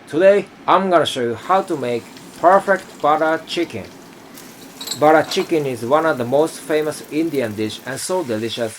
Today I'm gonna show you how to make perfect butter chicken. Butter chicken is one of the most famous Indian dish and so delicious.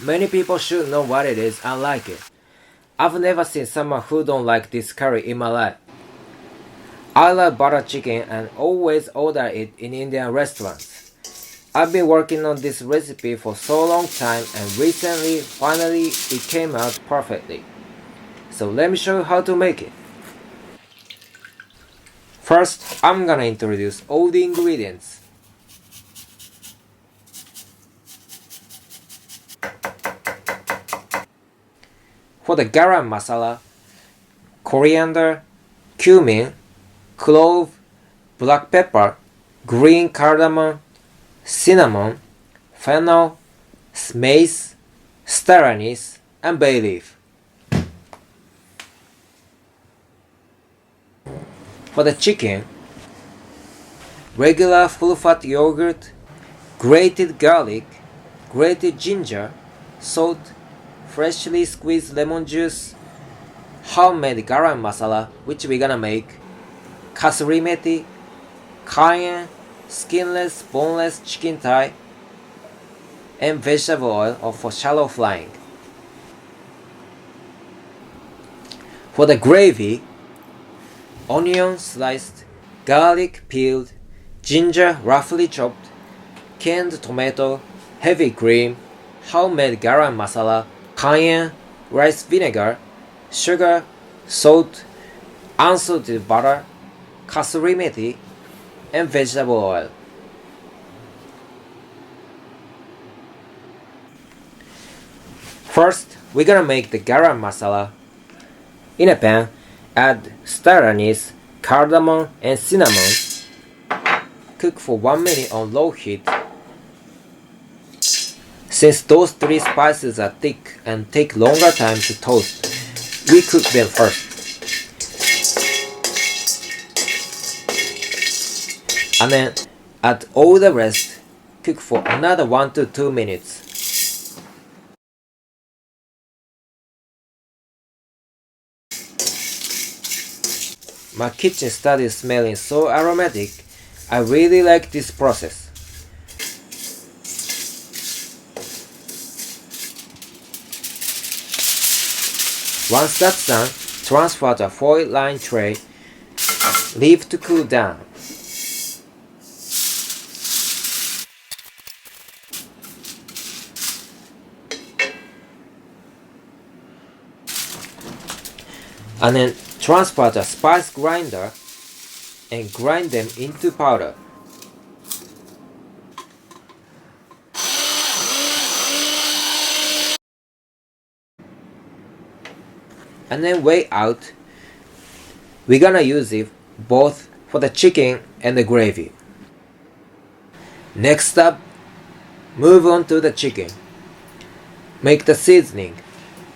Many people should know what it is and like it. I've never seen someone who don't like this curry in my life. I love butter chicken and always order it in Indian restaurants. I've been working on this recipe for so long time and recently finally it came out perfectly. So let me show you how to make it. First, I'm gonna introduce all the ingredients. For the garam masala, coriander, cumin, clove, black pepper, green cardamom, cinnamon, fennel, mace, anise, and bay leaf. For the chicken, regular full-fat yogurt, grated garlic, grated ginger, salt, freshly squeezed lemon juice, homemade garam masala, which we're gonna make, Kasurimethi, Cayenne, skinless, boneless chicken thigh, and vegetable oil for shallow frying. For the gravy, onion sliced, garlic peeled, ginger roughly chopped, canned tomato, heavy cream, homemade garam masala, cayenne, rice vinegar, sugar, salt, unsalted butter, kasurimethi, and vegetable oil. First, we're gonna make the garam masala. In a pan, add anise, cardamom, and cinnamon. Cook for 1 minute on low heat. Since those three spices are thick and take longer time to toast, we cook them first. And then add all the rest. Cook for another 1 to 2 minutes. My kitchen started smelling so aromatic. I really like this process. Once that's done, transfer to a foil-lined tray. Leave to cool down. And then transfer to a spice grinder and grind them into powder. And then weigh out. We're gonna use it both for the chicken and the gravy. Next up, move on to the chicken. Make the seasoning.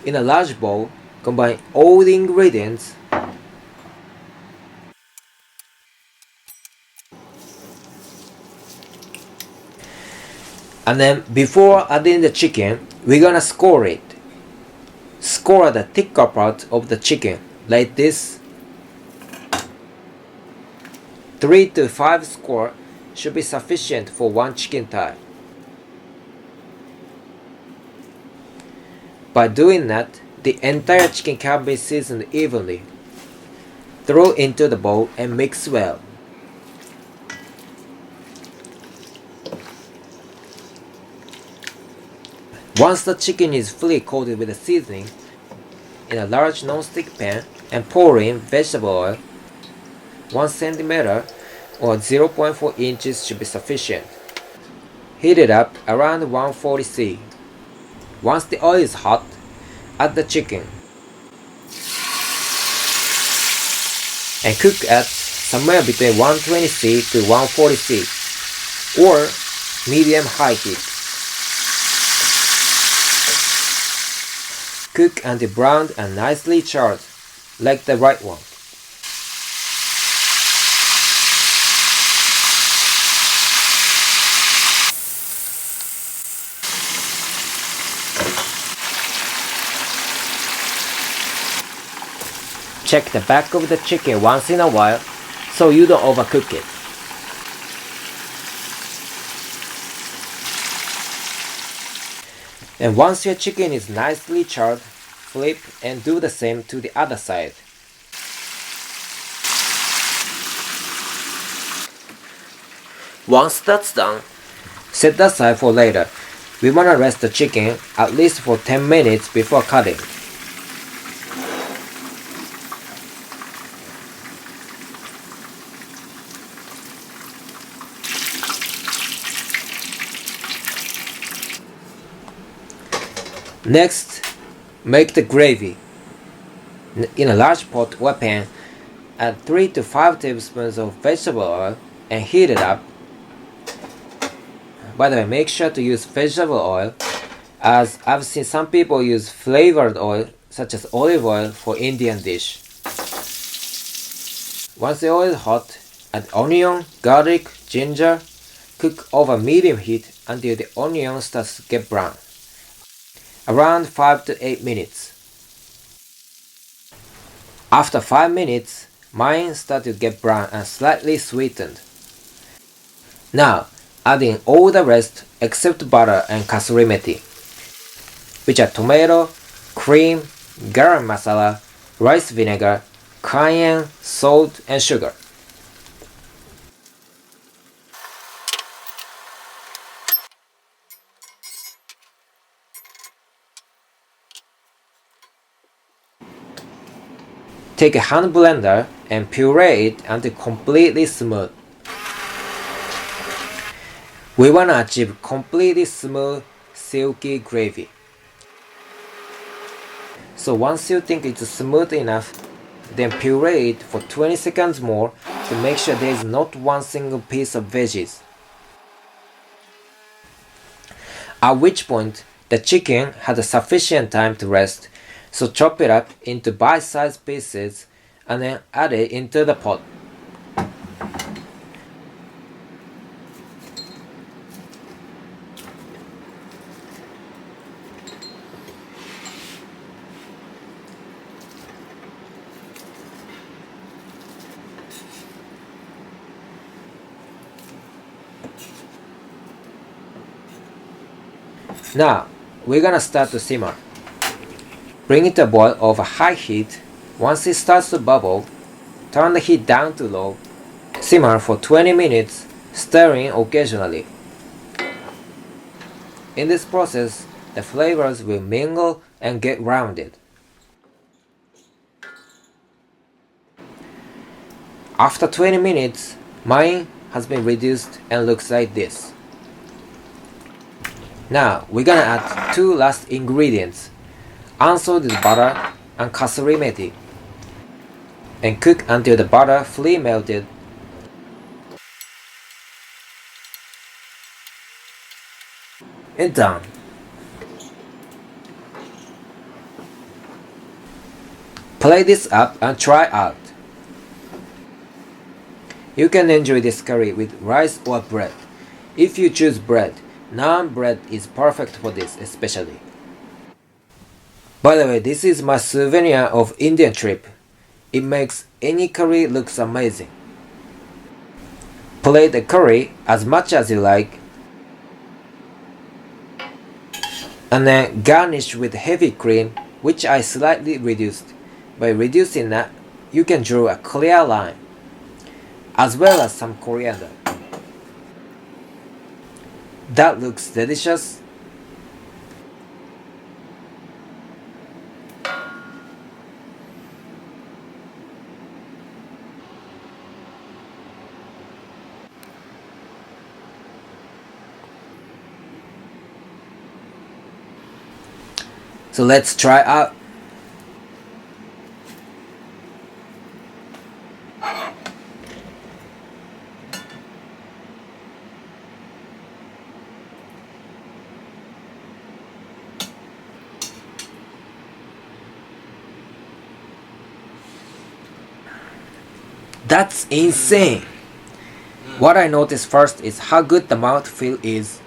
In a large bowl, combine all the ingredients. And then before adding the chicken, we're gonna score it. Score the thicker part of the chicken, like this. 3 to 5 score should be sufficient for one chicken thigh. By doing that, the entire chicken can be seasoned evenly. Throw into the bowl and mix well. Once the chicken is fully coated with the seasoning, in a large non-stick pan and pour in vegetable oil. 1 centimeter or 0.4 inches should be sufficient. Heat it up around 140 C. Once the oil is hot, add the chicken and cook at somewhere between 120 C to 140 C or medium-high heat. Cook until browned and nicely charred, like the right one. Check the back of the chicken once in a while so you don't overcook it. And once your chicken is nicely charred, flip and do the same to the other side. Once that's done, set that aside for later. We want to rest the chicken at least for 10 minutes before cutting. Next, make the gravy. In a large pot or pan, add 3 to 5 tablespoons of vegetable oil and heat it up. By the way, make sure to use vegetable oil, as I've seen some people use flavored oil such as olive oil for Indian dish. Once the oil is hot, add onion, garlic, ginger. Cook over medium heat until the onion starts to get brown. Around 5 to 8 minutes. After 5 minutes, mine start to get brown and slightly sweetened. Now, add in all the rest except butter and Kasurimethi, which are tomato, cream, garam masala, rice vinegar, cayenne, salt, and sugar. Take a hand blender and puree it until completely smooth. We want to achieve completely smooth, silky gravy. So once you think it's smooth enough, then puree it for 20 seconds more to make sure there is not one single piece of veggies. At which point, the chicken has sufficient time to rest, so chop it up into bite-sized pieces and then add it into the pot. Now, we're gonna start to simmer. Bring it to a boil over high heat. Once it starts to bubble, turn the heat down to low. Simmer for 20 minutes, stirring occasionally. In this process, the flavors will mingle and get rounded. After 20 minutes, mine has been reduced and looks like this. Now, we're gonna add 2 last ingredients, unsalted butter and Kasurimethi, and cook until the butter fully melted. And done. Play this up and try out. You can enjoy this curry with rice or bread. If you choose bread, naan bread is perfect for this especially. By the way, this is my souvenir of Indian trip. It makes any curry looks amazing. Plate the curry as much as you like, and then garnish with heavy cream, which I slightly reduced. By reducing that, you can draw a clear line, as well as some coriander. That looks delicious. So let's try out. That's insane! What I noticed first is how good the mouthfeel is.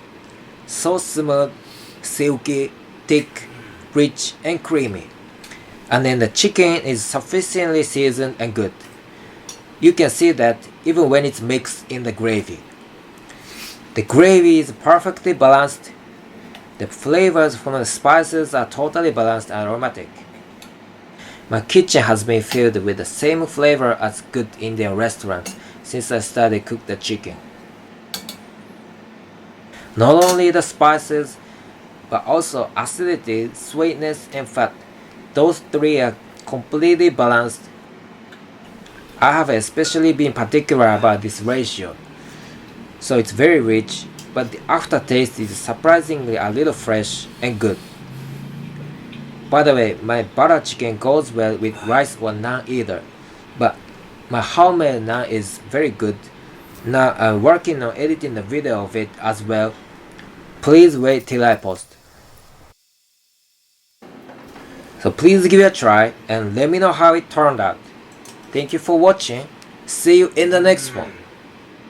So smooth, silky, thick, rich and creamy. And then the chicken is sufficiently seasoned and good. You can see that even when it's mixed in the gravy. The gravy is perfectly balanced. The flavors from the spices are totally balanced and aromatic. My kitchen has been filled with the same flavor as good Indian restaurants since I started cook the chicken. Not only the spices, but also acidity, sweetness, and fat. Those three are completely balanced. I have especially been particular about this ratio. So it's very rich, but the aftertaste is surprisingly a little fresh and good. By the way, my butter chicken goes well with rice or naan either, but my homemade naan is very good. Now I'm working on editing the video of it as well. Please wait till I post. So please give it a try and let me know how it turned out. Thank you for watching. See you in the next one.